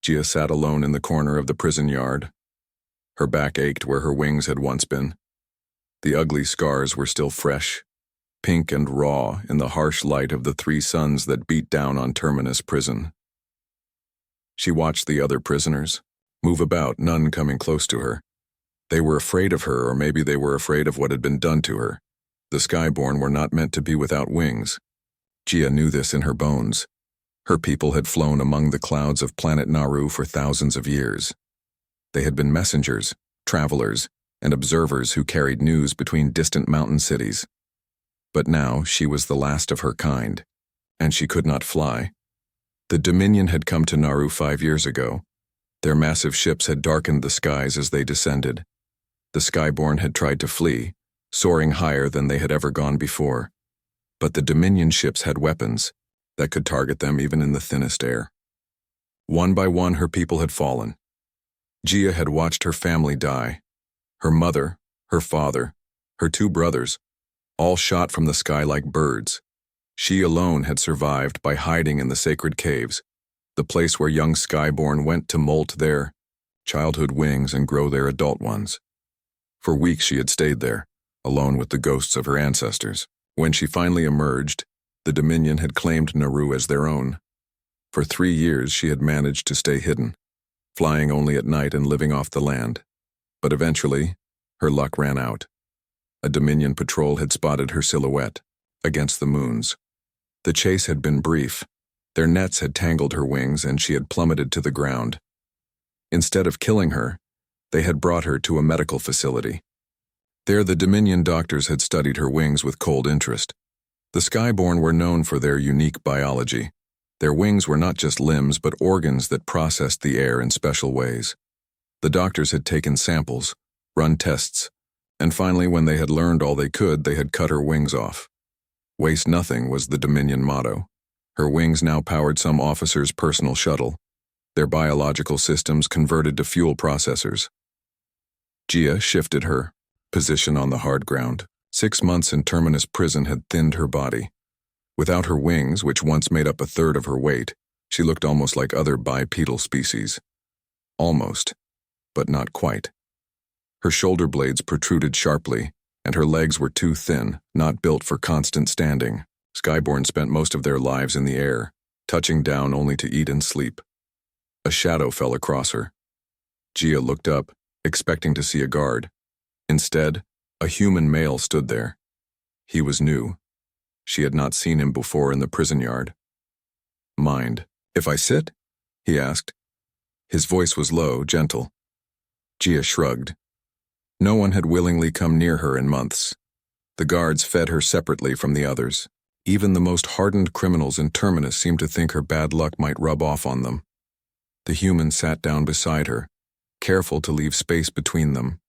Gia sat alone in the corner of the prison yard. Her back ached where her wings had once been. The ugly scars were still fresh, pink and raw in the harsh light of the 3 suns that beat down on Terminus Prison. She watched the other prisoners move about, none coming close to her. They were afraid of her, or maybe they were afraid of what had been done to her. The Skyborn were not meant to be without wings. Gia knew this in her bones. Her people had flown among the clouds of planet Naru for thousands of years. They had been messengers, travelers, and observers who carried news between distant mountain cities. But now she was the last of her kind, and she could not fly. The Dominion had come to Naru 5 years ago. Their massive ships had darkened the skies as they descended. The Skyborn had tried to flee, soaring higher than they had ever gone before. But the Dominion ships had weapons that could target them even in the thinnest air. One by one, her people had fallen. Gia had watched her family die. Her mother, her father, her 2 brothers, all shot from the sky like birds. She alone had survived by hiding in the sacred caves, the place where young Skyborn went to molt their childhood wings and grow their adult ones. For weeks she had stayed there, alone with the ghosts of her ancestors. When she finally emerged, the Dominion had claimed Naru as their own. For 3 years she had managed to stay hidden, flying only at night and living off the land. But eventually, her luck ran out. A Dominion patrol had spotted her silhouette against the moons. The chase had been brief. Their nets had tangled her wings and she had plummeted to the ground. Instead of killing her, they had brought her to a medical facility. There, the Dominion doctors had studied her wings with cold interest. The Skyborn were known for their unique biology. Their wings were not just limbs, but organs that processed the air in special ways. The doctors had taken samples, run tests, and finally, when they had learned all they could, they had cut her wings off. Waste nothing was the Dominion motto. Her wings now powered some officer's personal shuttle, their biological systems converted to fuel processors. Gia shifted her position on the hard ground. 6 months in Terminus Prison had thinned her body. Without her wings, which once made up 1/3 of her weight, she looked almost like other bipedal species. Almost, but not quite. Her shoulder blades protruded sharply, and her legs were too thin, not built for constant standing. Skyborn spent most of their lives in the air, touching down only to eat and sleep. A shadow fell across her. Gia looked up, expecting to see a guard. Instead, a human male stood there. He was new. She had not seen him before in the prison yard. "Mind if I sit?" he asked. His voice was low, gentle. Gia shrugged. No one had willingly come near her in months. The guards fed her separately from the others. Even the most hardened criminals in Terminus seemed to think her bad luck might rub off on them. The human sat down beside her, careful to leave space between them.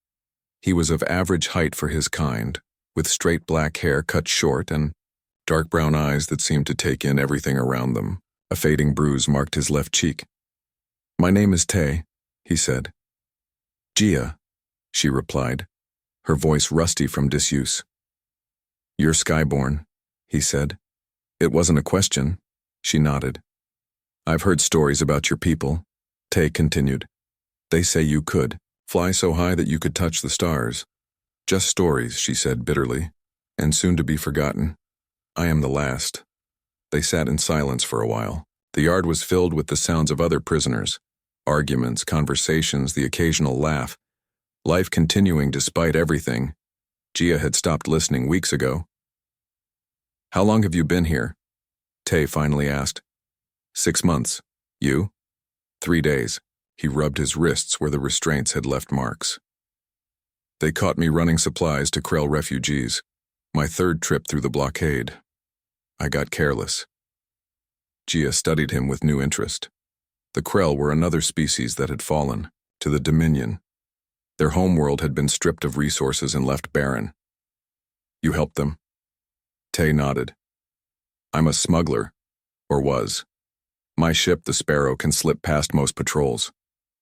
He was of average height for his kind, with straight black hair cut short and dark brown eyes that seemed to take in everything around them. A fading bruise marked his left cheek. "My name is Tay," he said. "Gia," she replied, her voice rusty from disuse. "You're Skyborn," he said. "It wasn't a question." She nodded. "I've heard stories about your people," Tay continued. "They say you could fly so high that you could touch the stars." "Just stories," she said bitterly, "and soon to be forgotten. I am the last." They sat in silence for a while. The yard was filled with the sounds of other prisoners, arguments, conversations, the occasional laugh. Life continuing despite everything. Gia had stopped listening weeks ago. "How long have you been here?" Tay finally asked. 6 months. You? 3 days. He rubbed his wrists where the restraints had left marks. "They caught me running supplies to Krell refugees. My 3rd trip through the blockade. I got careless." Gia studied him with new interest. The Krell were another species that had fallen to the Dominion. Their homeworld had been stripped of resources and left barren. "You helped them?" Tay nodded. "I'm a smuggler, or was. My ship, the Sparrow, can slip past most patrols.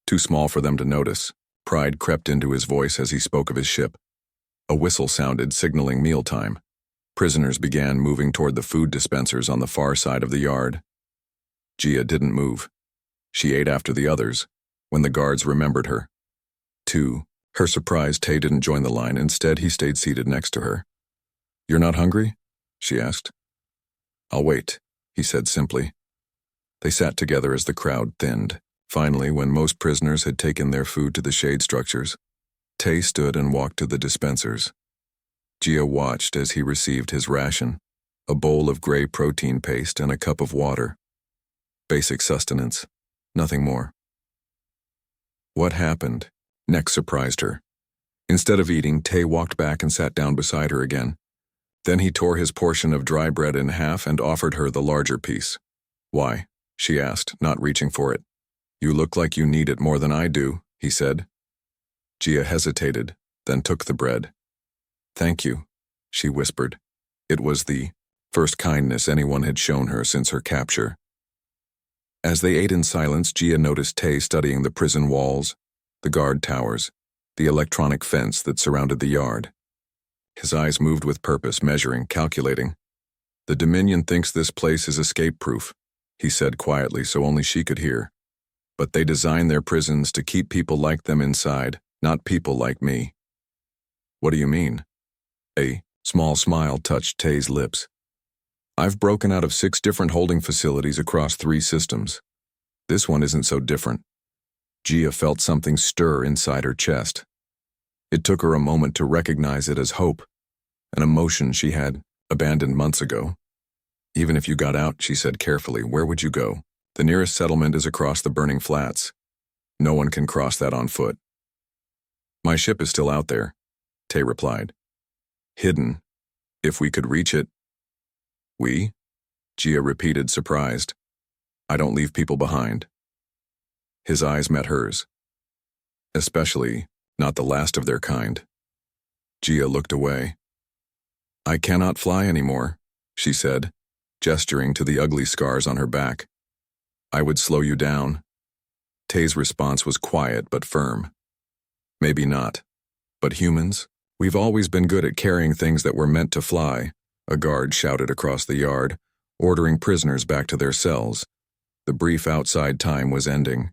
Too small for them to notice." Pride crept into his voice as he spoke of his ship. A whistle sounded, signaling mealtime. Prisoners began moving toward the food dispensers on the far side of the yard. Gia didn't move. She ate after the others, when the guards remembered her. 2. Her surprise, Tay didn't join the line. Instead, he stayed seated next to her. "You're not hungry?" she asked. "I'll wait," he said simply. They sat together as the crowd thinned. Finally, when most prisoners had taken their food to the shade structures, Tay stood and walked to the dispensers. Gia watched as he received his ration, a bowl of gray protein paste and a cup of water. Basic sustenance, nothing more. What happened? Next surprised her. Instead of eating, Tay walked back and sat down beside her again. Then he tore his portion of dry bread in half and offered her the larger piece. "Why?" she asked, not reaching for it. "You look like you need it more than I do," he said. Gia hesitated, then took the bread. "Thank you," she whispered. It was the first kindness anyone had shown her since her capture. As they ate in silence, Gia noticed Tay studying the prison walls, the guard towers, the electronic fence that surrounded the yard. His eyes moved with purpose, measuring, calculating. "The Dominion thinks this place is escape-proof," he said quietly so only she could hear. "But they design their prisons to keep people like them inside, not people like me." "What do you mean?" A small smile touched Tay's lips. "I've broken out of 6 different holding facilities across 3 systems. This one isn't so different." Gia felt something stir inside her chest. It took her a moment to recognize it as hope, an emotion she had abandoned months ago. "Even if you got out," she said carefully, "where would you go? The nearest settlement is across the burning flats. No one can cross that on foot." "My ship is still out there," Tay replied. "Hidden, if we could reach it." "We?" Gia repeated, surprised. "I don't leave people behind." His eyes met hers. "Especially not the last of their kind." Gia looked away. "I cannot fly anymore," she said, gesturing to the ugly scars on her back. "I would slow you down." Tay's response was quiet but firm. "Maybe not. But humans? We've always been good at carrying things that were meant to fly," a guard shouted across the yard, ordering prisoners back to their cells. The brief outside time was ending.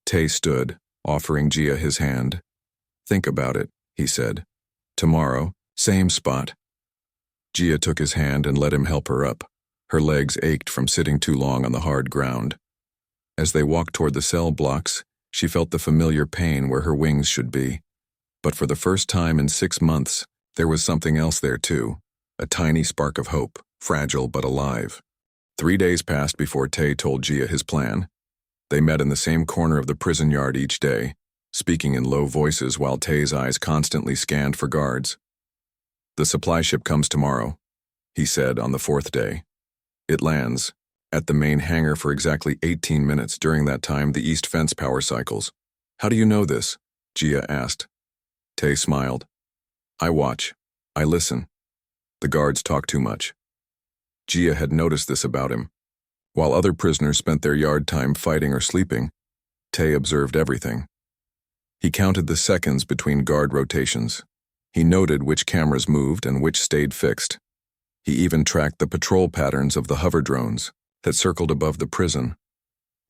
Tay stood, offering Gia his hand. "Think about it," he said. "Tomorrow, same spot." Gia took his hand and let him help her up. Her legs ached from sitting too long on the hard ground. As they walked toward the cell blocks, she felt the familiar pain where her wings should be. But for the first time in 6 months, there was something else there too, a tiny spark of hope, fragile but alive. 3 days passed before Tay told Gia his plan. They met in the same corner of the prison yard each day, speaking in low voices while Tay's eyes constantly scanned for guards. "The supply ship comes tomorrow," he said on the 4th day. "It lands at the main hangar for exactly 18 minutes. During that time, the east fence power cycles." "How do you know this?" Gia asked. Tay smiled. "I watch. I listen. The guards talk too much." Gia had noticed this about him. While other prisoners spent their yard time fighting or sleeping, Tay observed everything. He counted the seconds between guard rotations. He noted which cameras moved and which stayed fixed. He even tracked the patrol patterns of the hover drones that circled above the prison.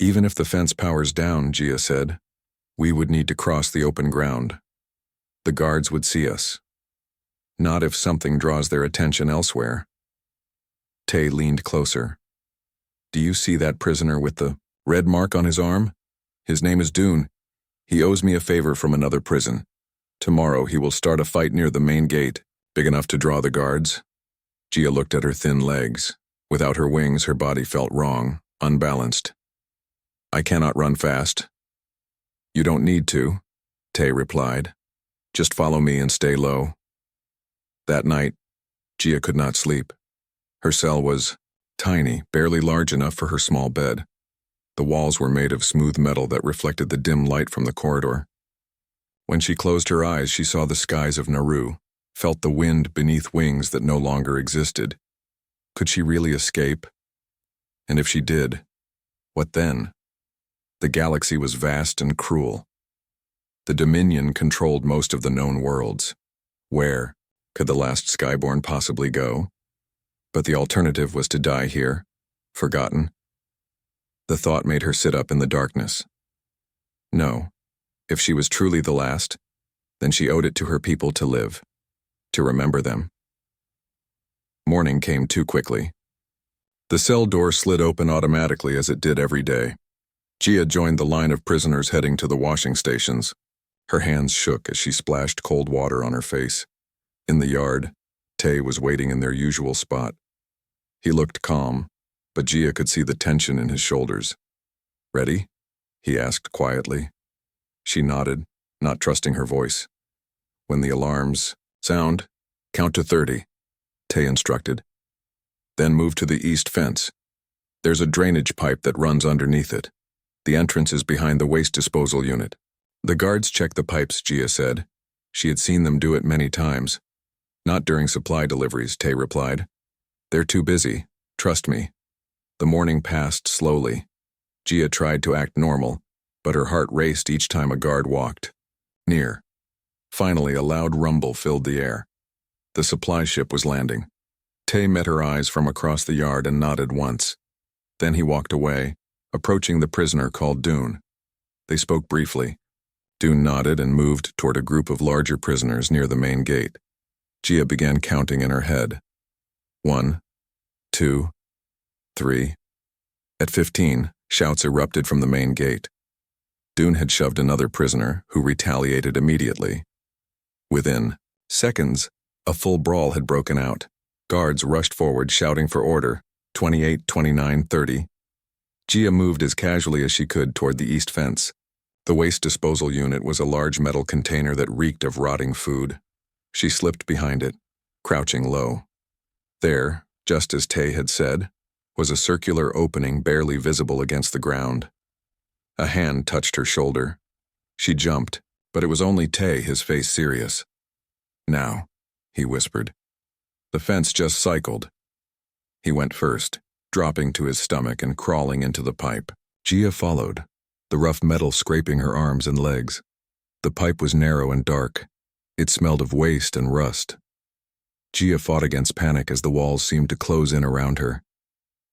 "Even if the fence powers down," Gia said, "we would need to cross the open ground. The guards would see us. Not if something draws their attention elsewhere." Tay leaned closer. "Do you see that prisoner with the red mark on his arm? His name is Dune. He owes me a favor from another prison. Tomorrow he will start a fight near the main gate, big enough to draw the guards." Gia looked at her thin legs. Without her wings, her body felt wrong, unbalanced. "I cannot run fast." "You don't need to," Tay replied. "Just follow me and stay low." That night, Gia could not sleep. Her cell was tiny, barely large enough for her small bed. The walls were made of smooth metal that reflected the dim light from the corridor. When she closed her eyes, she saw the skies of Nauru, felt the wind beneath wings that no longer existed. Could she really escape? And if she did, what then? The galaxy was vast and cruel. The Dominion controlled most of the known worlds. Where could the last Skyborn possibly go? But the alternative was to die here, forgotten. The thought made her sit up in the darkness. No, if she was truly the last, then she owed it to her people to live, to remember them. Morning came too quickly. The cell door slid open automatically as it did every day. Gia joined the line of prisoners heading to the washing stations. Her hands shook as she splashed cold water on her face. In the yard, Tay was waiting in their usual spot. He looked calm, but Gia could see the tension in his shoulders. "Ready?" he asked quietly. She nodded, not trusting her voice. "When the alarms sound, count to 30, Tay instructed. "Then move to the east fence. There's a drainage pipe that runs underneath it. The entrance is behind the waste disposal unit." "The guards check the pipes," Gia said. She had seen them do it many times. "Not during supply deliveries," Tay replied. "They're too busy. Trust me." The morning passed slowly. Gia tried to act normal, but her heart raced each time a guard walked near. Finally, a loud rumble filled the air. The supply ship was landing. Tay met her eyes from across the yard and nodded once. Then he walked away, approaching the prisoner called Dune. They spoke briefly. Dune nodded and moved toward a group of larger prisoners near the main gate. Gia began counting in her head. 1, 2, 3. At 15, shouts erupted from the main gate. Dune had shoved another prisoner, who retaliated immediately. Within seconds, a full brawl had broken out. Guards rushed forward, shouting for order. 28, 29, 30. Gia moved as casually as she could toward the east fence. The waste disposal unit was a large metal container that reeked of rotting food. She slipped behind it, crouching low. There, just as Tay had said, was a circular opening barely visible against the ground. A hand touched her shoulder. She jumped, but it was only Tay, his face serious. "Now," he whispered. "The fence just cycled." He went first, dropping to his stomach and crawling into the pipe. Gia followed, the rough metal scraping her arms and legs. The pipe was narrow and dark. It smelled of waste and rust. Gia fought against panic as the walls seemed to close in around her.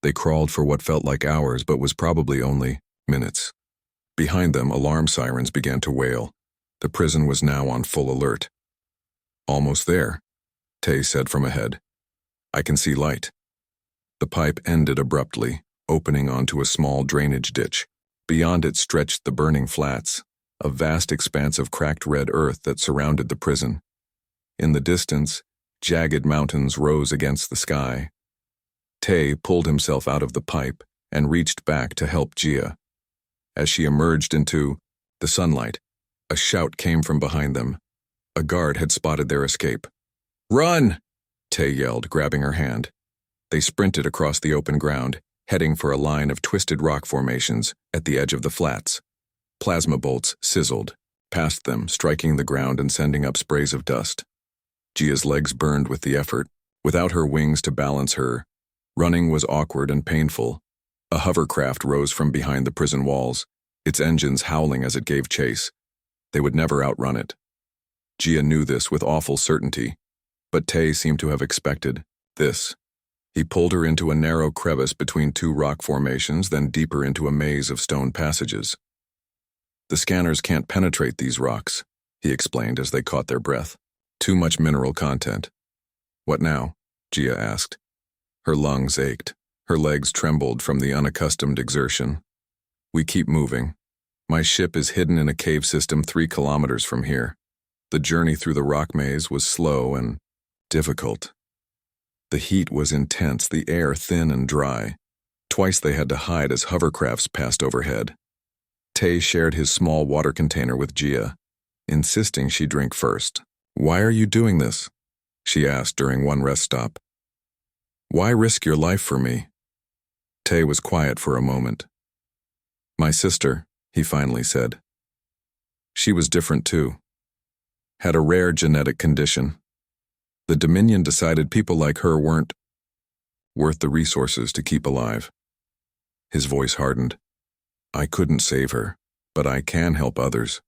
They crawled for what felt like hours but was probably only minutes. Behind them, alarm sirens began to wail. The prison was now on full alert. "Almost there," Tay said from ahead. "I can see light." The pipe ended abruptly, opening onto a small drainage ditch. Beyond it stretched the burning flats, a vast expanse of cracked red earth that surrounded the prison. In the distance, jagged mountains rose against the sky. Tay pulled himself out of the pipe and reached back to help Gia. As she emerged into the sunlight, a shout came from behind them. A guard had spotted their escape. "Run!" Tay yelled, grabbing her hand. They sprinted across the open ground, heading for a line of twisted rock formations at the edge of the flats. Plasma bolts sizzled past them, striking the ground and sending up sprays of dust. Gia's legs burned with the effort. Without her wings to balance her, running was awkward and painful. A hovercraft rose from behind the prison walls, its engines howling as it gave chase. They would never outrun it. Gia knew this with awful certainty, but Tay seemed to have expected this. He pulled her into a narrow crevice between two rock formations, then deeper into a maze of stone passages. "The scanners can't penetrate these rocks," he explained as they caught their breath. "Too much mineral content." "What now?" Gia asked. Her lungs ached. Her legs trembled from the unaccustomed exertion. "We keep moving. My ship is hidden in a cave system 3 kilometers from here." The journey through the rock maze was slow and difficult. The heat was intense, the air thin and dry. Twice they had to hide as hovercrafts passed overhead. Tay shared his small water container with Gia, insisting she drink first. "Why are you doing this?" she asked during one rest stop. "Why risk your life for me?" Tay was quiet for a moment. "My sister," he finally said. She was different too. Had a rare genetic condition. The Dominion decided people like her weren't worth the resources to keep alive. His voice hardened. "I couldn't save her, but I can help others."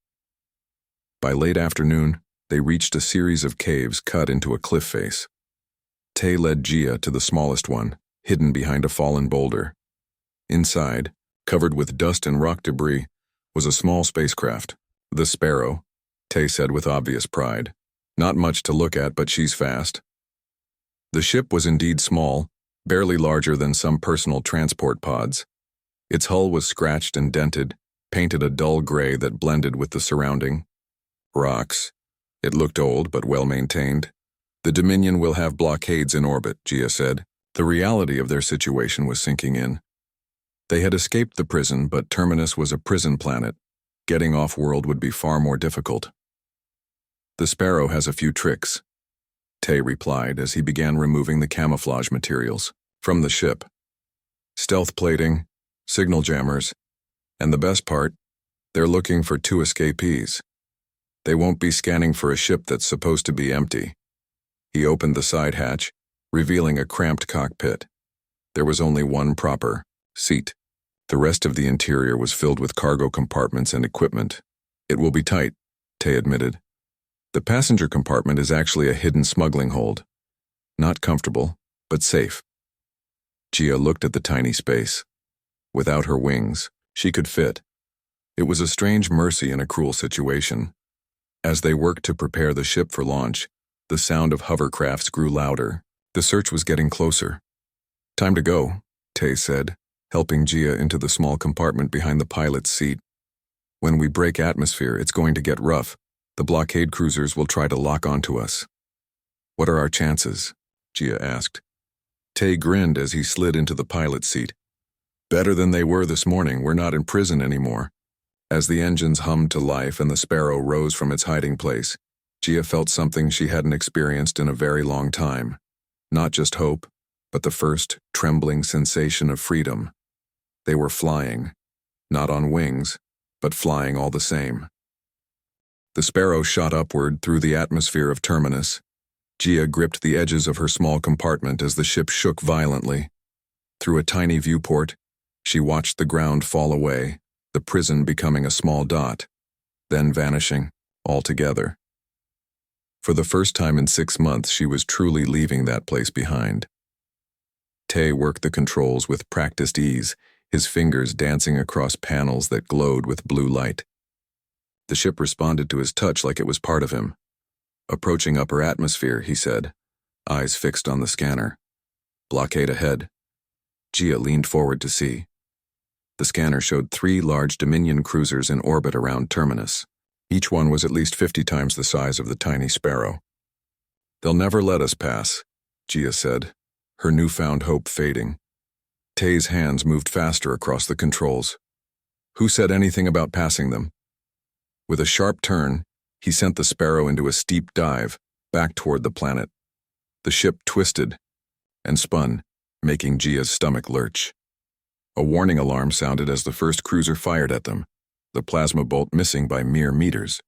By late afternoon, they reached a series of caves cut into a cliff face. Tay led Gia to the smallest one, hidden behind a fallen boulder. Inside, covered with dust and rock debris, was a small spacecraft. The Sparrow, Tay said with obvious pride. Not much to look at, but she's fast. The ship was indeed small, barely larger than some personal transport pods. Its hull was scratched and dented, painted a dull gray that blended with the surrounding rocks. It looked old but well-maintained. The Dominion will have blockades in orbit, Gia said. The reality of their situation was sinking in. They had escaped the prison, but Terminus was a prison planet. Getting off-world would be far more difficult. The Sparrow has a few tricks, Tay replied as he began removing the camouflage materials from the ship. Stealth plating, signal jammers, and the best part, they're looking for 2 escapees. They won't be scanning for a ship that's supposed to be empty. He opened the side hatch, revealing a cramped cockpit. There was only one proper seat. The rest of the interior was filled with cargo compartments and equipment. It will be tight, Tay admitted. The passenger compartment is actually a hidden smuggling hold. Not comfortable, but safe. Gia looked at the tiny space. Without her wings, she could fit. It was a strange mercy in a cruel situation. As they worked to prepare the ship for launch, the sound of hovercrafts grew louder. The search was getting closer. Time to go, Tay said, helping Gia into the small compartment behind the pilot's seat. When we break atmosphere, it's going to get rough. The blockade cruisers will try to lock onto us. What are our chances? Gia asked. Tay grinned as he slid into the pilot's seat. Better than they were this morning. We're not in prison anymore. As the engines hummed to life and the Sparrow rose from its hiding place, Gia felt something she hadn't experienced in a very long time. Not just hope, but the first trembling sensation of freedom. They were flying, not on wings, but flying all the same. The Sparrow shot upward through the atmosphere of Terminus. Gia gripped the edges of her small compartment as the ship shook violently. Through a tiny viewport, she watched the ground fall away, the prison becoming a small dot, then vanishing altogether. For the first time in 6 months, she was truly leaving that place behind. Tay worked the controls with practiced ease, his fingers dancing across panels that glowed with blue light. The ship responded to his touch like it was part of him. Approaching upper atmosphere, he said, eyes fixed on the scanner. Blockade ahead. Gia leaned forward to see. The scanner showed 3 large Dominion cruisers in orbit around Terminus. Each one was at least 50 times the size of the tiny Sparrow. They'll never let us pass, Gia said, her newfound hope fading. Tay's hands moved faster across the controls. Who said anything about passing them? With a sharp turn, he sent the Sparrow into a steep dive, back toward the planet. The ship twisted and spun, making Gia's stomach lurch. A warning alarm sounded as the first cruiser fired at them, the plasma bolt missing by mere meters.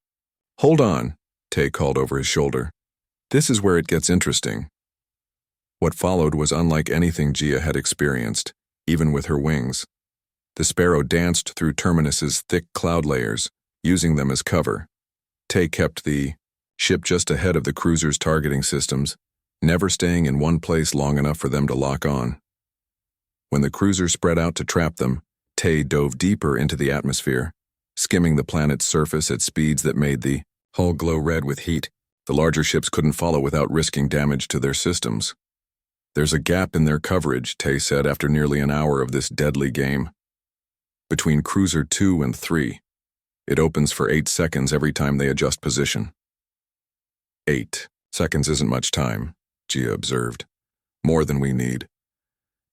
Hold on, Tay called over his shoulder. This is where it gets interesting. What followed was unlike anything Gia had experienced, even with her wings. The Sparrow danced through Terminus's thick cloud layers, using them as cover. Tay kept the ship just ahead of the cruiser's targeting systems, never staying in one place long enough for them to lock on. When the cruiser spread out to trap them, Tay dove deeper into the atmosphere, skimming the planet's surface at speeds that made the hull glow red with heat. The larger ships couldn't follow without risking damage to their systems. There's a gap in their coverage, Tay said after nearly an hour of this deadly game. Between Cruiser 2 and 3. It opens for 8 seconds every time they adjust position. 8 seconds isn't much time, Gia observed. More than we need.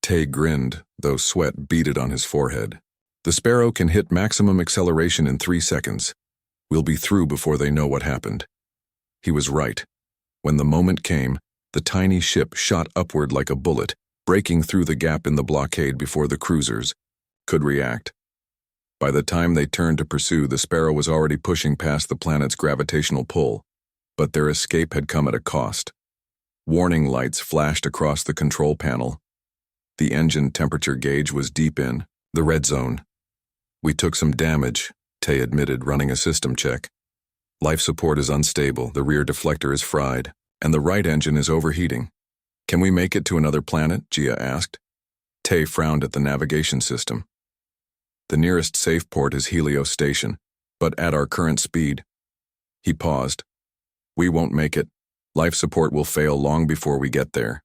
Tay grinned, though sweat beaded on his forehead. The Sparrow can hit maximum acceleration in 3 seconds. We'll be through before they know what happened. He was right. When the moment came, the tiny ship shot upward like a bullet, breaking through the gap in the blockade before the cruisers could react. By the time they turned to pursue, the Sparrow was already pushing past the planet's gravitational pull, but their escape had come at a cost. Warning lights flashed across the control panel. The engine temperature gauge was deep in the red zone. We took some damage, Tay admitted, running a system check. Life support is unstable, the rear deflector is fried, and the right engine is overheating. Can we make it to another planet? Gia asked. Tay frowned at the navigation system. The nearest safe port is Helios Station, but at our current speed. He paused. We won't make it. Life support will fail long before we get there.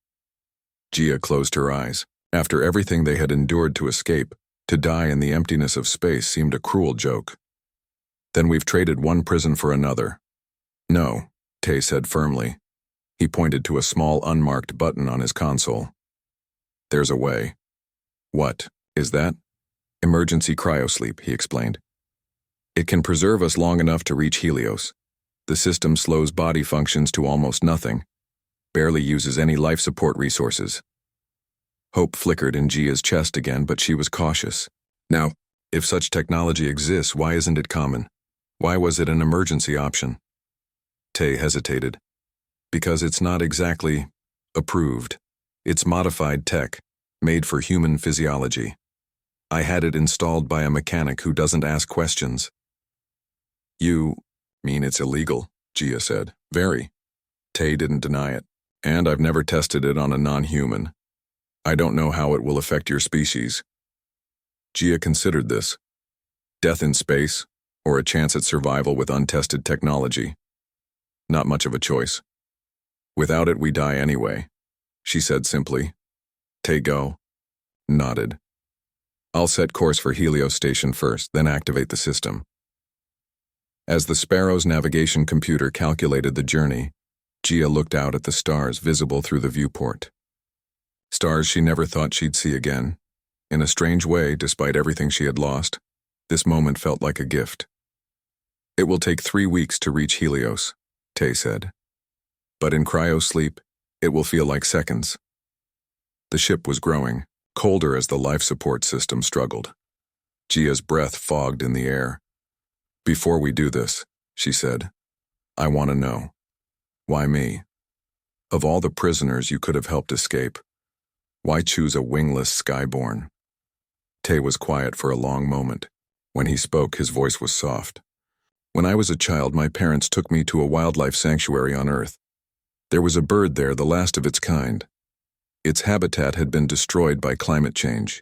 Gia closed her eyes. After everything they had endured to escape, to die in the emptiness of space seemed a cruel joke. Then we've traded one prison for another. No, Tay said firmly. He pointed to a small unmarked button on his console. There's a way. What is that? Emergency cryosleep, he explained. It can preserve us long enough to reach Helios. The system slows body functions to almost nothing, barely uses any life support resources. Hope flickered in Gia's chest again, but she was cautious. Now, if such technology exists, why isn't it common? Why was it an emergency option? Tay hesitated. Because it's not exactly approved. It's modified tech, made for human physiology. I had it installed by a mechanic who doesn't ask questions. You mean it's illegal, Gia said. Very. Tay didn't deny it. And I've never tested it on a non-human. I don't know how it will affect your species. Gia considered this. Death in space, or a chance at survival with untested technology. Not much of a choice. Without it, we die anyway, she said simply. Tay-go nodded. I'll set course for Helios Station first, then activate the system. As the Sparrow's navigation computer calculated the journey, Gia looked out at the stars visible through the viewport. Stars she never thought she'd see again. In a strange way, despite everything she had lost, this moment felt like a gift. It will take 3 weeks to reach Helios, Tay said. But in cryosleep, it will feel like seconds. The ship was growing, colder as the life support system struggled. Gia's breath fogged in the air. Before we do this, she said, I want to know. Why me? Of all the prisoners you could have helped escape, why choose a wingless skyborn? Tay was quiet for a long moment. When he spoke, his voice was soft. When I was a child, my parents took me to a wildlife sanctuary on Earth. There was a bird there, the last of its kind. Its habitat had been destroyed by climate change.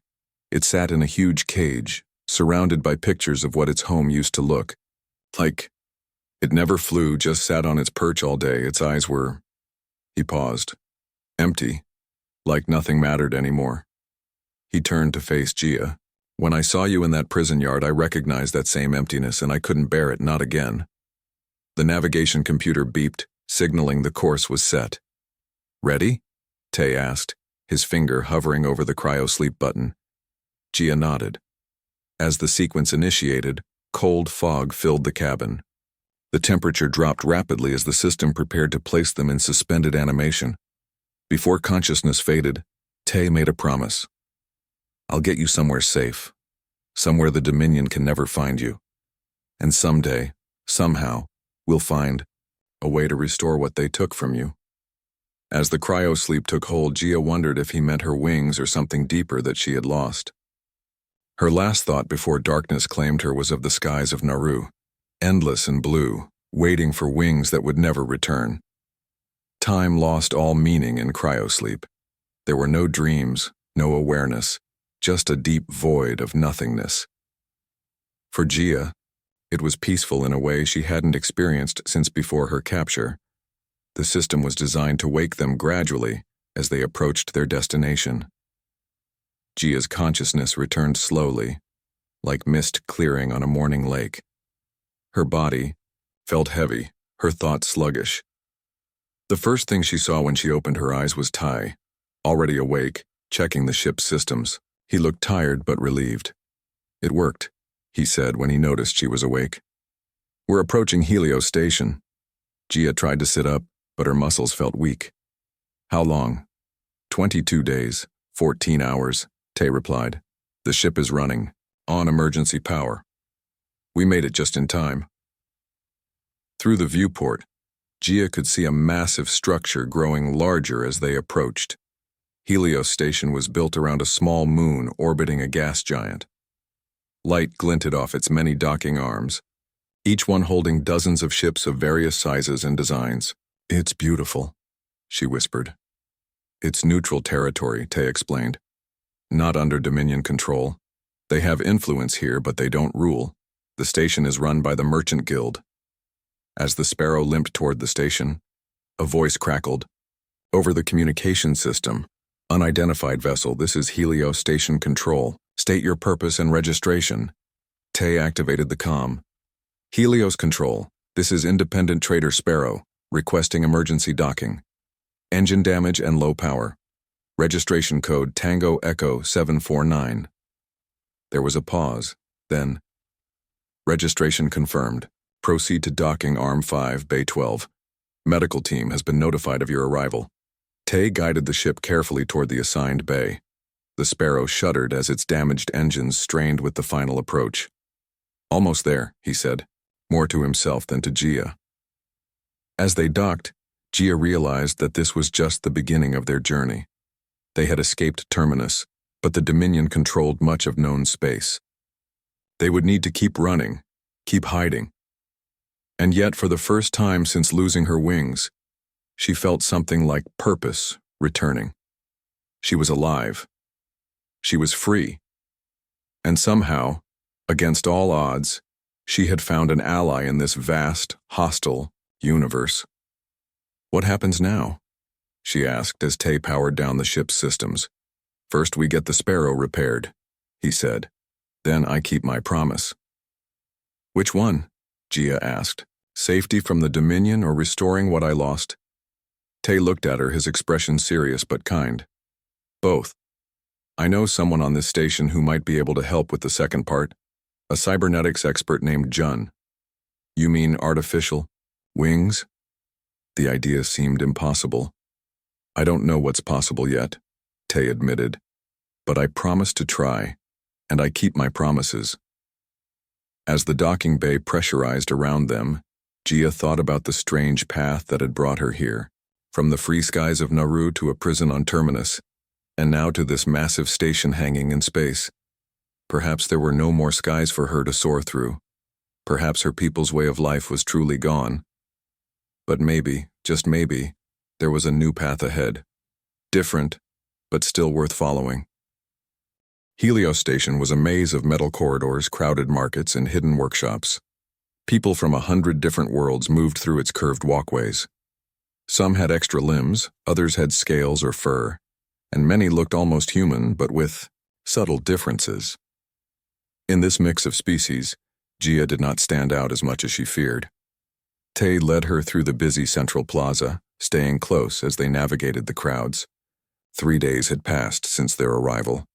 It sat in a huge cage, surrounded by pictures of what its home used to look like. It never flew, just sat on its perch all day. Its eyes were... He paused. Empty. Like nothing mattered anymore. He turned to face Gia. When I saw you in that prison yard, I recognized that same emptiness, and I couldn't bear it, not again. The navigation computer beeped, signaling the course was set. Ready? Tay asked, his finger hovering over the cryosleep button. Gia nodded. As the sequence initiated, cold fog filled the cabin. The temperature dropped rapidly as the system prepared to place them in suspended animation. Before consciousness faded, Tay made a promise. I'll get you somewhere safe, somewhere the Dominion can never find you. And someday, somehow, we'll find a way to restore what they took from you. As the cryosleep took hold, Gia wondered if he meant her wings or something deeper that she had lost. Her last thought before darkness claimed her was of the skies of Nauru, endless and blue, waiting for wings that would never return. Time lost all meaning in cryosleep. There were no dreams, no awareness, just a deep void of nothingness. For Gia, it was peaceful in a way she hadn't experienced since before her capture. The system was designed to wake them gradually as they approached their destination. Gia's consciousness returned slowly, like mist clearing on a morning lake. Her body felt heavy, her thoughts sluggish. The first thing she saw when she opened her eyes was Ty, already awake, checking the ship's systems. He looked tired but relieved. It worked, he said when he noticed she was awake. We're approaching Helios Station. Gia tried to sit up, but her muscles felt weak. How long? 22 days, 14 hours, Tay replied. The ship is running, on emergency power. We made it just in time. Through the viewport, Gia could see a massive structure growing larger as they approached. Helios Station was built around a small moon orbiting a gas giant. Light glinted off its many docking arms, each one holding dozens of ships of various sizes and designs. It's beautiful, she whispered. It's neutral territory, Tay explained. Not under Dominion control. They have influence here, but they don't rule. The station is run by the Merchant Guild. As the Sparrow limped toward the station, a voice crackled. Over the communication system, unidentified vessel, this is Helios Station Control. State your purpose and registration. Tay activated the comm. Helios Control, this is Independent Trader Sparrow, requesting emergency docking. Engine damage and low power. Registration code Tango Echo 749. There was a pause, then, registration confirmed. Proceed to docking Arm 5, Bay 12. Medical team has been notified of your arrival. Tay guided the ship carefully toward the assigned bay. The Sparrow shuddered as its damaged engines strained with the final approach. Almost there, he said, more to himself than to Gia. As they docked, Gia realized that this was just the beginning of their journey. They had escaped Terminus, but the Dominion controlled much of known space. They would need to keep running, keep hiding. And yet, for the first time since losing her wings, she felt something like purpose returning. She was alive. She was free. And somehow, against all odds, she had found an ally in this vast, hostile universe. What happens now? She asked as Tay powered down the ship's systems. First we get the Sparrow repaired, he said. Then I keep my promise. Which one? Gia asked. Safety from the Dominion or restoring what I lost? Tay looked at her, his expression serious but kind. Both. I know someone on this station who might be able to help with the second part. A cybernetics expert named Jun. You mean artificial wings? The idea seemed impossible. I don't know what's possible yet, Tay admitted. But I promise to try, and I keep my promises. As the docking bay pressurized around them, Gia thought about the strange path that had brought her here, from the free skies of Nauru to a prison on Terminus, and now to this massive station hanging in space. Perhaps there were no more skies for her to soar through. Perhaps her people's way of life was truly gone. But maybe, just maybe, there was a new path ahead. Different, but still worth following. Helios Station was a maze of metal corridors, crowded markets, and hidden workshops. People from 100 different worlds moved through its curved walkways. Some had extra limbs, others had scales or fur, and many looked almost human, but with subtle differences. In this mix of species, Gia did not stand out as much as she feared. Tay led her through the busy central plaza, staying close as they navigated the crowds. 3 days had passed since their arrival.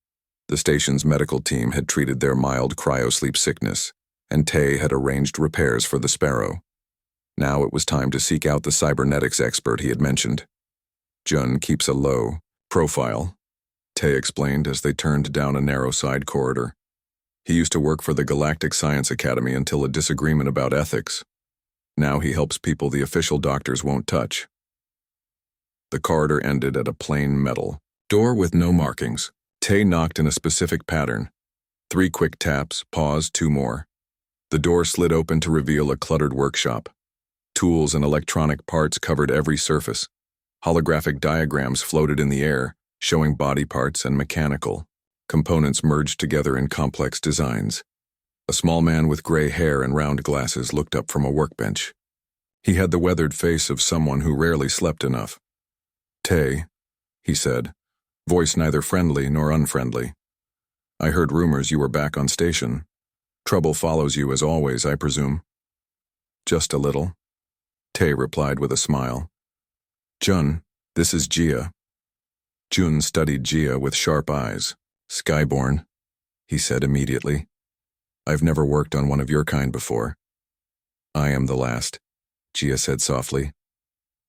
The station's medical team had treated their mild cryosleep sickness, and Tay had arranged repairs for the Sparrow. Now it was time to seek out the cybernetics expert he had mentioned. Jun keeps a low profile, Tay explained as they turned down a narrow side corridor. He used to work for the Galactic Science Academy until a disagreement about ethics. Now he helps people the official doctors won't touch. The corridor ended at a plain metal door with no markings. Tay knocked in a specific pattern. 3 quick taps, pause, 2 more. The door slid open to reveal a cluttered workshop. Tools and electronic parts covered every surface. Holographic diagrams floated in the air, showing body parts and mechanical components merged together in complex designs. A small man with gray hair and round glasses looked up from a workbench. He had the weathered face of someone who rarely slept enough. Tay, he said, voice neither friendly nor unfriendly. I heard rumors you were back on station. Trouble follows you as always, I presume. Just a little, Tay replied with a smile. Jun, this is Gia. Jun studied Gia with sharp eyes. Skyborn, he said immediately. I've never worked on one of your kind before. I am the last, Gia said softly.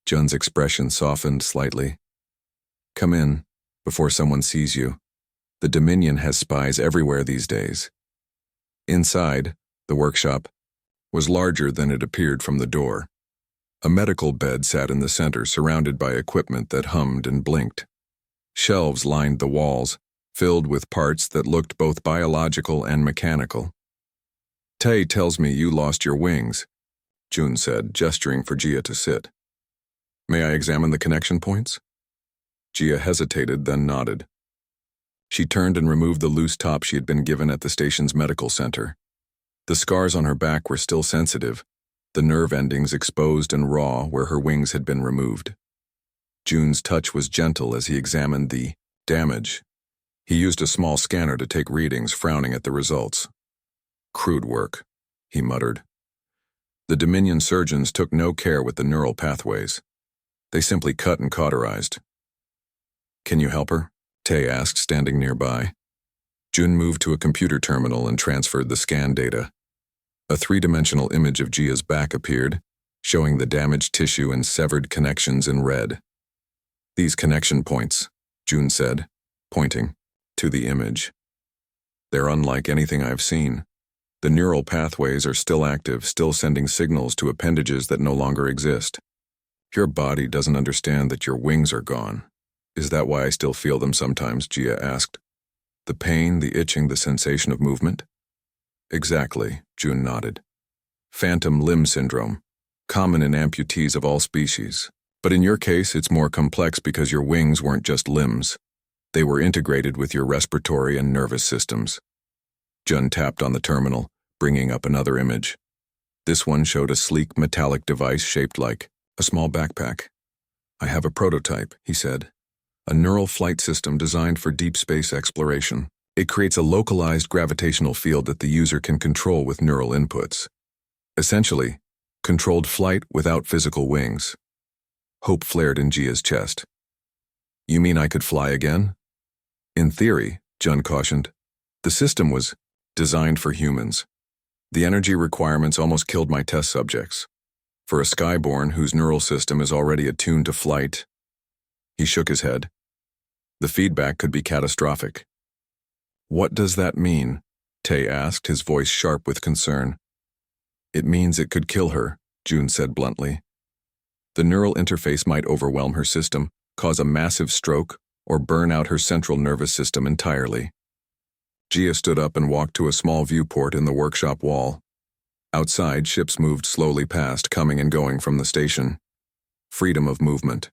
Jun's expression softened slightly. Come in, before someone sees you. The Dominion has spies everywhere these days. Inside, the workshop was larger than it appeared from the door. A medical bed sat in the center, surrounded by equipment that hummed and blinked. Shelves lined the walls, filled with parts that looked both biological and mechanical. Tay tells me you lost your wings, Jun said, gesturing for Gia to sit. May I examine the connection points? Gia hesitated, then nodded. She turned and removed the loose top she had been given at the station's medical center. The scars on her back were still sensitive, the nerve endings exposed and raw where her wings had been removed. June's touch was gentle as he examined the damage. He used a small scanner to take readings, frowning at the results. "Crude work," he muttered. The Dominion surgeons took no care with the neural pathways. They simply cut and cauterized. "Can you help her?" Tay asked, standing nearby. June moved to a computer terminal and transferred the scan data. A three-dimensional image of Gia's back appeared, showing the damaged tissue and severed connections in red. "These connection points," June said, pointing to the image. "They're unlike anything I've seen. The neural pathways are still active, still sending signals to appendages that no longer exist. Your body doesn't understand that your wings are gone. Is that why I still feel them sometimes?" Gia asked. "The pain, the itching, the sensation of movement?" "Exactly," June nodded. "Phantom limb syndrome, common in amputees of all species. But in your case, it's more complex because your wings weren't just limbs. They were integrated with your respiratory and nervous systems." Jun tapped on the terminal, bringing up another image. This one showed a sleek metallic device shaped like a small backpack. "I have a prototype," he said. "A neural flight system designed for deep space exploration. It creates a localized gravitational field that the user can control with neural inputs. Essentially, controlled flight without physical wings." Hope flared in Gia's chest. "You mean I could fly again?" "In theory," Jun cautioned. "The system was designed for humans. The energy requirements almost killed my test subjects. For a skyborn whose neural system is already attuned to flight." He shook his head. "The feedback could be catastrophic." "What does that mean?" Tay asked, his voice sharp with concern. "It means it could kill her," June said bluntly. "The neural interface might overwhelm her system, cause a massive stroke, or burn out her central nervous system entirely." Gia stood up and walked to a small viewport in the workshop wall. Outside, ships moved slowly past, coming and going from the station. Freedom of movement,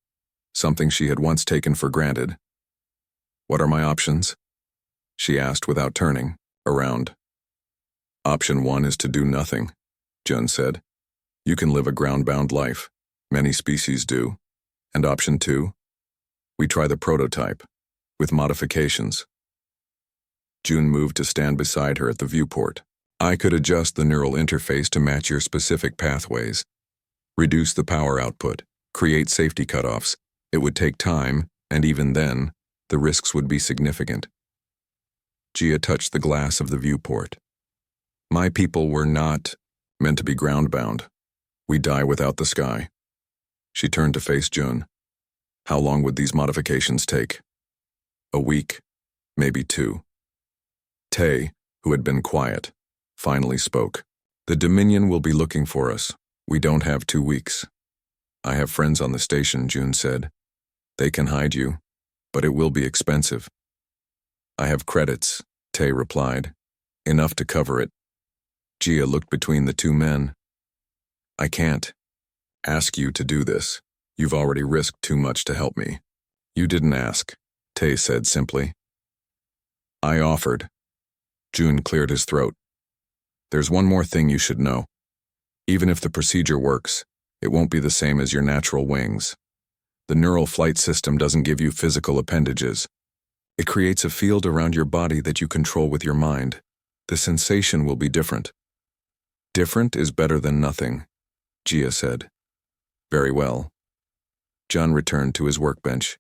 something she had once taken for granted. "What are my options?" she asked without turning around. "Option 1 is to do nothing," Jun said. "You can live a ground-bound life. Many species do. And option 2? We try the prototype, with modifications." June moved to stand beside her at the viewport. "I could adjust the neural interface to match your specific pathways. Reduce the power output, create safety cutoffs. It would take time, and even then, the risks would be significant." Gia touched the glass of the viewport. "My people were not meant to be ground-bound. We die without the sky." She turned to face Jun. "How long would these modifications take?" "A week, maybe 2. Tay, who had been quiet, finally spoke. "The Dominion will be looking for us. We don't have 2 weeks." "I have friends on the station," June said. "They can hide you, but it will be expensive." "I have credits," Tay replied. "Enough to cover it." Gia looked between the two men. "I can't ask you to do this. You've already risked too much to help me." "You didn't ask," Tay said simply. "I offered." June cleared his throat. "There's one more thing you should know. Even if the procedure works, it won't be the same as your natural wings. The neural flight system doesn't give you physical appendages. It creates a field around your body that you control with your mind. The sensation will be different." "Different is better than nothing," Gia said. "Very well." John returned to his workbench.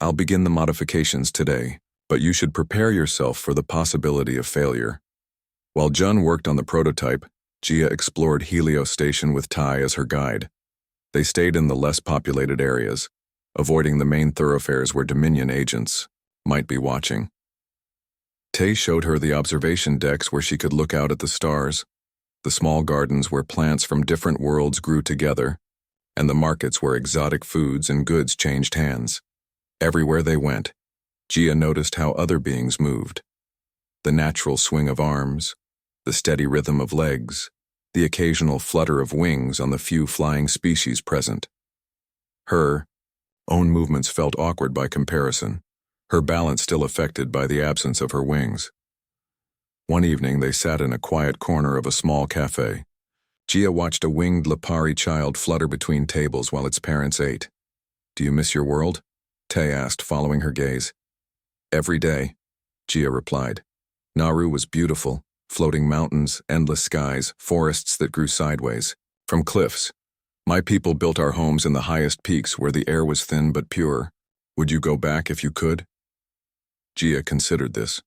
"I'll begin the modifications today, but you should prepare yourself for the possibility of failure." While John worked on the prototype, Gia explored Helios Station with Ty as her guide. They stayed in the less populated areas, avoiding the main thoroughfares where Dominion agents might be watching. Tay showed her the observation decks where she could look out at the stars, the small gardens where plants from different worlds grew together, and the markets where exotic foods and goods changed hands. Everywhere they went, Gia noticed how other beings moved. The natural swing of arms, the steady rhythm of legs, the occasional flutter of wings on the few flying species present. Her own movements felt awkward by comparison. her balance still affected by the absence of her wings. One evening they sat in a quiet corner of a small cafe. Gia watched a winged Lipari child flutter between tables while its parents ate. "Do you miss your world?" Tay asked, following her gaze. "Every day," Gia replied. Nauru was beautiful, floating mountains, endless skies, forests that grew sideways. From cliffs. "My people built our homes in the highest peaks where the air was thin but pure. Would you go back if you could?" Gia considered this.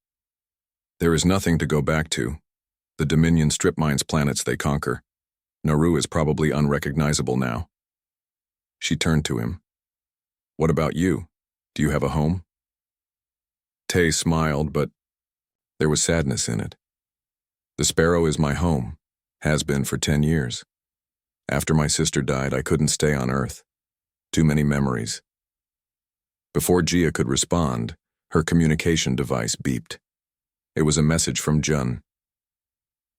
There is nothing to go back to. The Dominion strip mines planets they conquer. Nauru is probably unrecognizable now. She turned to him. "What about you? Do you have a home?" Tay smiled, but there was sadness in it. "The Sparrow is my home, has been for 10 years. After my sister died, I couldn't stay on Earth. Too many memories." Before Gia could respond, her communication device beeped. It was a message from Jun.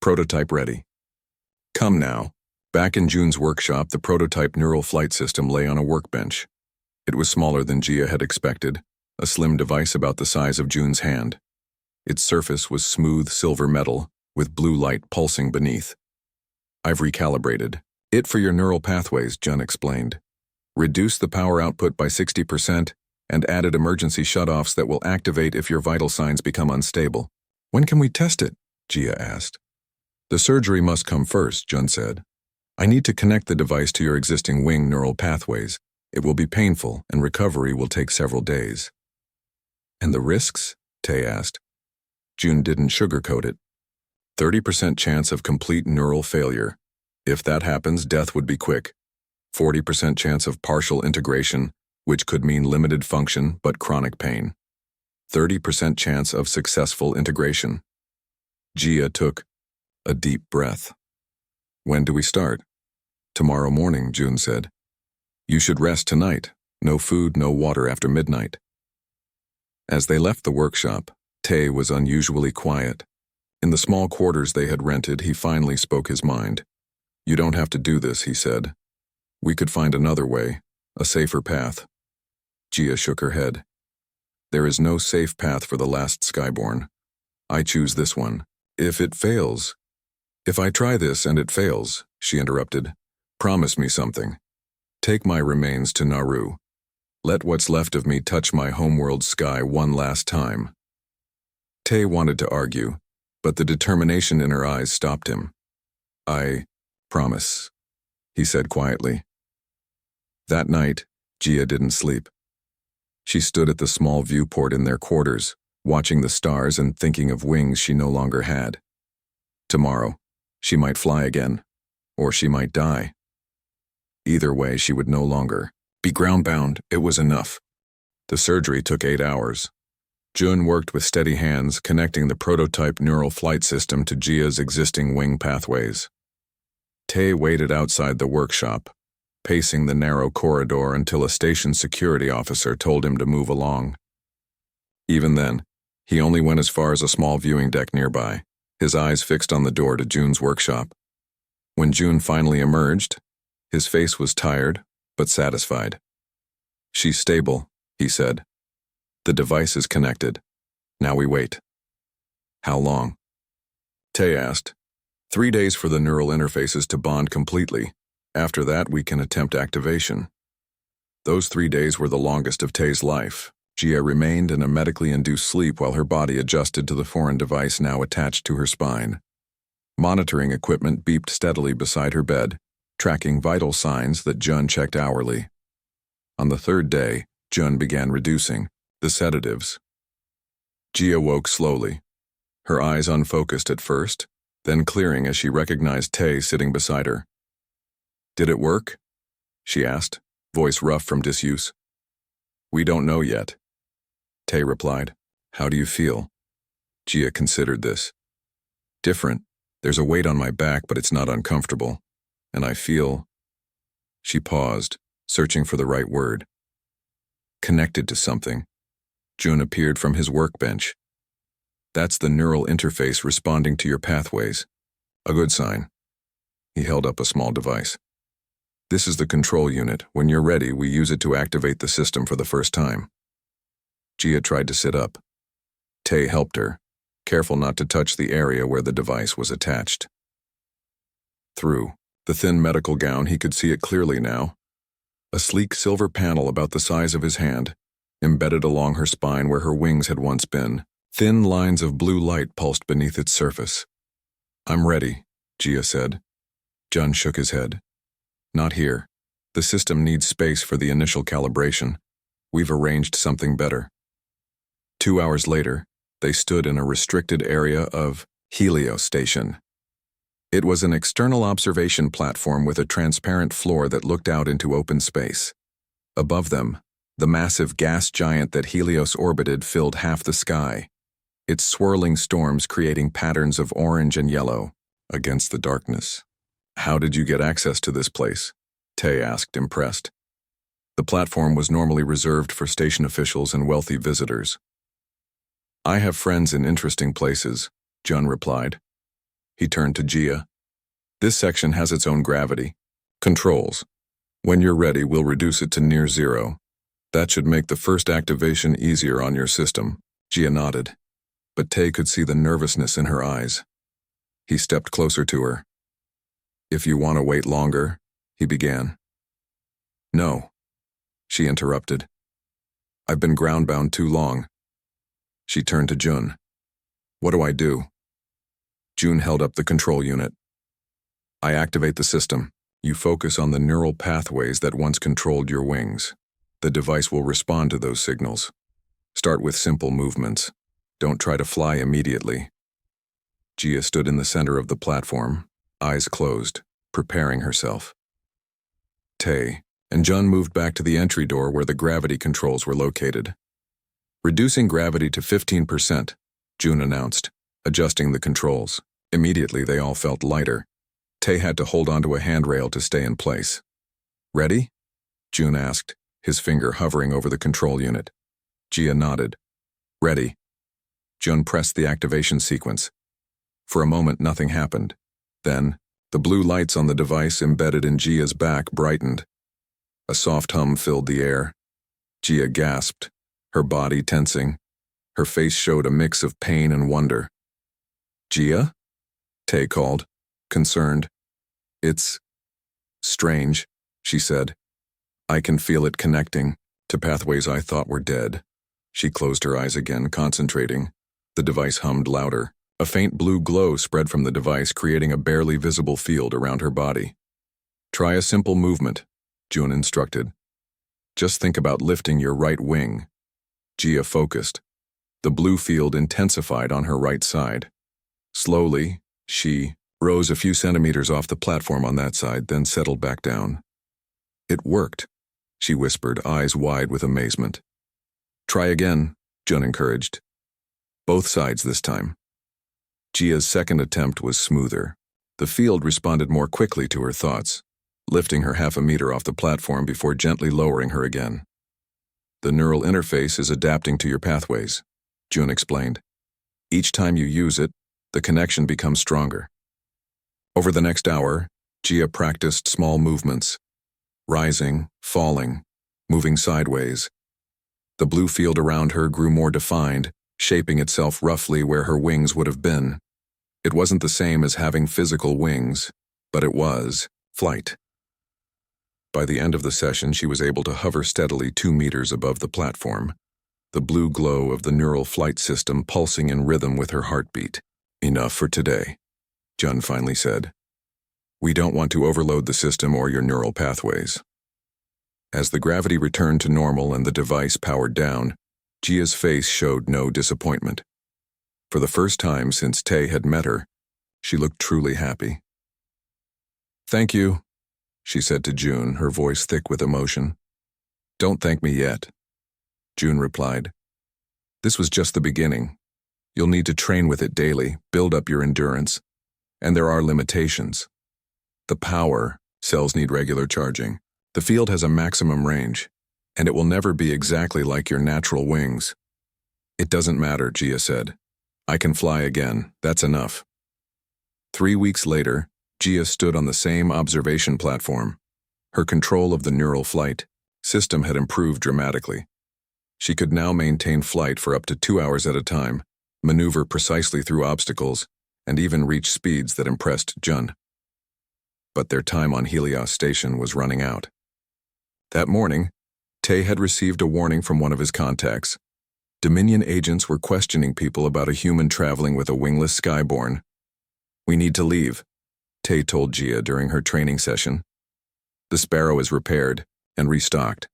"Prototype ready." "Come now." Back in Jun's workshop, the prototype neural flight system lay on a workbench. It was smaller than Gia had expected, a slim device about the size of Jun's hand. Its surface was smooth silver metal, with blue light pulsing beneath. "I've recalibrated it for your neural pathways," Jun explained. "Reduced the power output by 60% and added emergency shutoffs that will activate if your vital signs become unstable." "When can we test it?" Gia asked. "The surgery must come first," Jun said. "I need to connect the device to your existing wing neural pathways. It will be painful, and recovery will take several days." "And the risks?" Tay asked. Jun didn't sugarcoat it. 30% chance of complete neural failure. If that happens, death would be quick. 40% chance of partial integration, which could mean limited function but chronic pain. 30% chance of successful integration. Gia took a deep breath. "When do we start?" "Tomorrow morning," Jun said. "You should rest tonight. No food, no water after midnight." As they left the workshop, Tay was unusually quiet. In the small quarters they had rented, he finally spoke his mind. "You don't have to do this," he said. "We could find another way, a safer path." Gia shook her head. "There is no safe path for the last Skyborn. I choose this one. If it fails—" "If I try this and it fails," she interrupted, "promise me something. Take my remains to Nauru. Let what's left of me touch my homeworld sky one last time." Tay wanted to argue, but the determination in her eyes stopped him. "I promise," he said quietly. That night, Gia didn't sleep. She stood at the small viewport in their quarters, watching the stars and thinking of wings she no longer had. Tomorrow, she might fly again, or she might die. Either way, she would no longer be groundbound. It was enough. The surgery took 8 hours. Jun worked with steady hands, connecting the prototype neural flight system to Gia's existing wing pathways. Tay waited outside the workshop, pacing the narrow corridor until a station security officer told him to move along. Even then, he only went as far as a small viewing deck nearby, his eyes fixed on the door to Jun's workshop. When Jun finally emerged, his face was tired, but satisfied. "She's stable," he said. "The device is connected. Now we wait." "How long?" Tay asked. 3 days for the neural interfaces to bond completely. After that, we can attempt activation." Those 3 days were the longest of Tay's life. Gia remained in a medically induced sleep while her body adjusted to the foreign device now attached to her spine. Monitoring equipment beeped steadily beside her bed, tracking vital signs that Jun checked hourly. On the 3rd day, Jun began reducing the sedatives. Gia woke slowly, her eyes unfocused at first, then clearing as she recognized Tay sitting beside her. "Did it work?" she asked, voice rough from disuse. "We don't know yet," Tay replied. "How do you feel?" Gia considered this. "Different. There's a weight on my back, but it's not uncomfortable. And I feel—" She paused, searching for the right word. "Connected to something." Jun appeared from his workbench. "That's the neural interface responding to your pathways. A good sign." He held up a small device. "This is the control unit. When you're ready, we use it to activate the system for the first time." Gia tried to sit up. Tay helped her, careful not to touch the area where the device was attached. Through the thin medical gown, he could see it clearly now. A sleek silver panel about the size of his hand, embedded along her spine where her wings had once been. Thin lines of blue light pulsed beneath its surface. "I'm ready," Gia said. Jun shook his head. "Not here. The system needs space for the initial calibration. We've arranged something better." 2 hours later, they stood in a restricted area of Helios Station. It was an external observation platform with a transparent floor that looked out into open space. Above them, the massive gas giant that Helios orbited filled half the sky, its swirling storms creating patterns of orange and yellow against the darkness. "How did you get access to this place?" Tay asked, impressed. The platform was normally reserved for station officials and wealthy visitors. "I have friends in interesting places," Jun replied. He turned to Gia. "This section has its own gravity. Controls. When you're ready, we'll reduce it to near zero. That should make the first activation easier on your system." Gia nodded, but Tay could see the nervousness in her eyes. He stepped closer to her. "If you want to wait longer," he began. "No," she interrupted. "I've been groundbound too long." She turned to Jun. "What do I do?" Jun held up the control unit. "I activate the system. You focus on the neural pathways that once controlled your wings. The device will respond to those signals. Start with simple movements. Don't try to fly immediately." Gia stood in the center of the platform, eyes closed, preparing herself. Tay and Jun moved back to the entry door where the gravity controls were located. "Reducing gravity to 15%, Jun announced, adjusting the controls. Immediately they all felt lighter. Tay had to hold onto a handrail to stay in place. "Ready?" Jun asked, his finger hovering over the control unit. Gia nodded. "Ready." Jun pressed the activation sequence. For a moment nothing happened. Then, the blue lights on the device embedded in Gia's back brightened. A soft hum filled the air. Gia gasped, her body tensing. Her face showed a mix of pain and wonder. "Gia?" Tay called, concerned. "It's strange," she said. "I can feel it connecting to pathways I thought were dead." She closed her eyes again, concentrating. The device hummed louder. A faint blue glow spread from the device, creating a barely visible field around her body. "Try a simple movement," Jun instructed. "Just think about lifting your right wing." Gia focused. The blue field intensified on her right side. Slowly, she rose a few centimeters off the platform on that side, then settled back down. "It worked," she whispered, eyes wide with amazement. "Try again," Jun encouraged. "Both sides this time." Gia's second attempt was smoother. The field responded more quickly to her thoughts, lifting her half a meter off the platform before gently lowering her again. "The neural interface is adapting to your pathways," Jun explained. "Each time you use it, the connection becomes stronger." Over the next hour, Gia practiced small movements, rising, falling, moving sideways. The blue field around her grew more defined, shaping itself roughly where her wings would have been. It wasn't the same as having physical wings, but it was flight. By the end of the session, she was able to hover steadily 2 meters above the platform, the blue glow of the neural flight system pulsing in rhythm with her heartbeat. "Enough for today," Jun finally said. "We don't want to overload the system or your neural pathways." As the gravity returned to normal and the device powered down, Gia's face showed no disappointment. For the first time since Tay had met her, she looked truly happy. "Thank you," she said to Jun, her voice thick with emotion. "Don't thank me yet," Jun replied. "This was just the beginning. You'll need to train with it daily, build up your endurance, and there are limitations. The power cells need regular charging. The field has a maximum range, and it will never be exactly like your natural wings." "It doesn't matter," Gia said. "I can fly again, that's enough." 3 weeks later, Gia stood on the same observation platform. Her control of the neural flight system had improved dramatically. She could now maintain flight for up to 2 hours at a time, maneuver precisely through obstacles, and even reach speeds that impressed Jun. But their time on Helios Station was running out. That morning, Tay had received a warning from one of his contacts. Dominion agents were questioning people about a human traveling with a wingless skyborn. "We need to leave," Tay told Gia during her training session. "The Sparrow is repaired and restocked.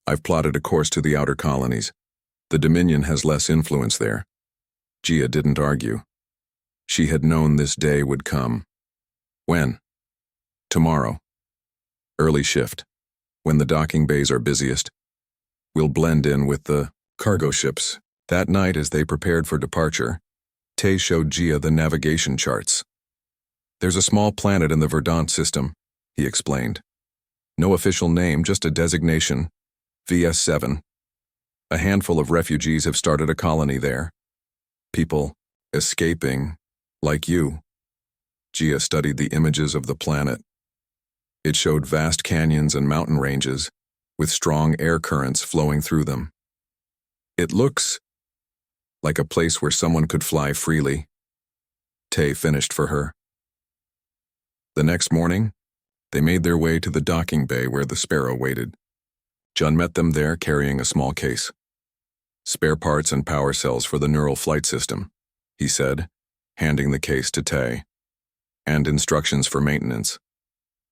I've plotted a course to the outer colonies. The Dominion has less influence there." Gia didn't argue. She had known this day would come. When? Tomorrow. Early shift. When the docking bays are busiest. We'll blend in with the cargo ships. That night, as they prepared for departure, Tay showed Gia the navigation charts. "There's a small planet in the Verdant system," he explained. "No official name, just a designation, VS7. A handful of refugees have started a colony there. People escaping, like you." Gia studied the images of the planet. It showed vast canyons and mountain ranges, with strong air currents flowing through them. "It looks like a place where someone could fly freely," Tay finished for her. The next morning, they made their way to the docking bay where the Sparrow waited. Jun met them there carrying a small case. "Spare parts and power cells for the neural flight system," he said, handing the case to Tay. "And instructions for maintenance.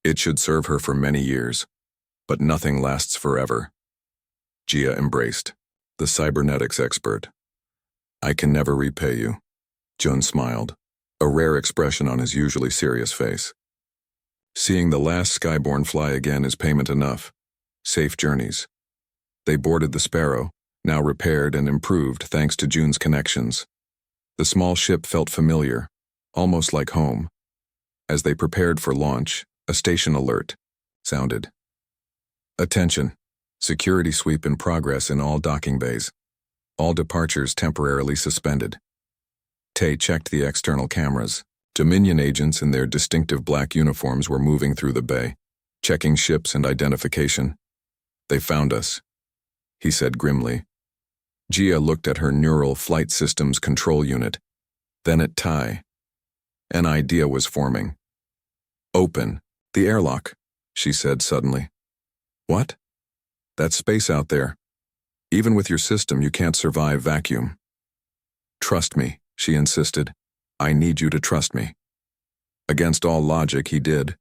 It should serve her for many years, but nothing lasts forever." Gia embraced, the cybernetics expert. "I can never repay you." Jun smiled, a rare expression on his usually serious face. "Seeing the last Skyborn fly again is payment enough. Safe journeys." They boarded the Sparrow, now repaired and improved thanks to Jun's connections. The small ship felt familiar, almost like home. As they prepared for launch, a station alert sounded. "Attention. Security sweep in progress in all docking bays. All departures temporarily suspended." Tay checked the external cameras. Dominion agents in their distinctive black uniforms were moving through the bay, checking ships and identification. "They found us," he said grimly. Gia looked at her neural flight systems control unit, then at Ty. An idea was forming. "Open the airlock," she said suddenly. "What?" "That's space out there. Even with your system, you can't survive vacuum." "Trust me," she insisted. "I need you to trust me." Against all logic, he did.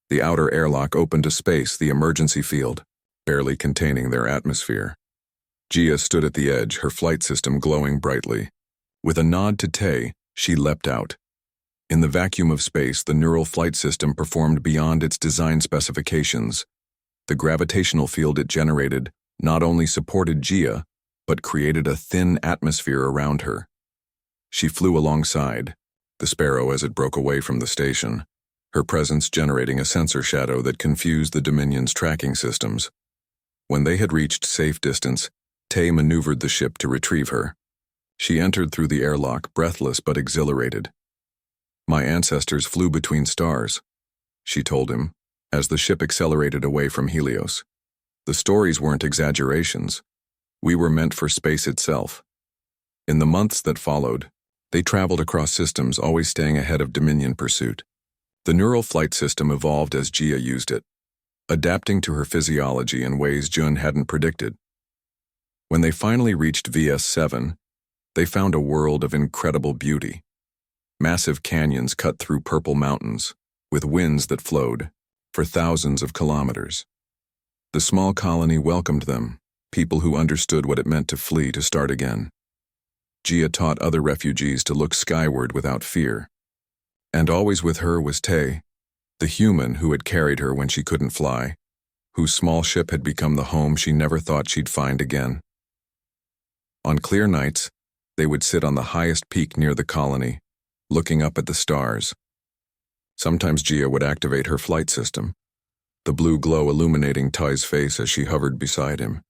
The outer airlock opened to space, the emergency field, barely containing their atmosphere. Gia stood at the edge, her flight system glowing brightly. With a nod to Tay, she leapt out. In the vacuum of space, the neural flight system performed beyond its design specifications. The gravitational field it generated not only supported Gia, but created a thin atmosphere around her. She flew alongside, the Sparrow as it broke away from the station, her presence generating a sensor shadow that confused the Dominion's tracking systems. When they had reached safe distance, Tay maneuvered the ship to retrieve her. She entered through the airlock, breathless but exhilarated. "My ancestors flew between stars," she told him, as the ship accelerated away from Helios. "The stories weren't exaggerations. We were meant for space itself." In the months that followed, they traveled across systems, always staying ahead of Dominion pursuit. The neural flight system evolved as Gia used it, adapting to her physiology in ways Jun hadn't predicted. When they finally reached VS7, they found a world of incredible beauty. Massive canyons cut through purple mountains, with winds that flowed for thousands of kilometers. The small colony welcomed them, people who understood what it meant to flee to start again. Gia taught other refugees to look skyward without fear. And always with her was Tay, the human who had carried her when she couldn't fly, whose small ship had become the home she never thought she'd find again. On clear nights, they would sit on the highest peak near the colony, looking up at the stars. Sometimes Gia would activate her flight system, the blue glow illuminating Ty's face as she hovered beside him.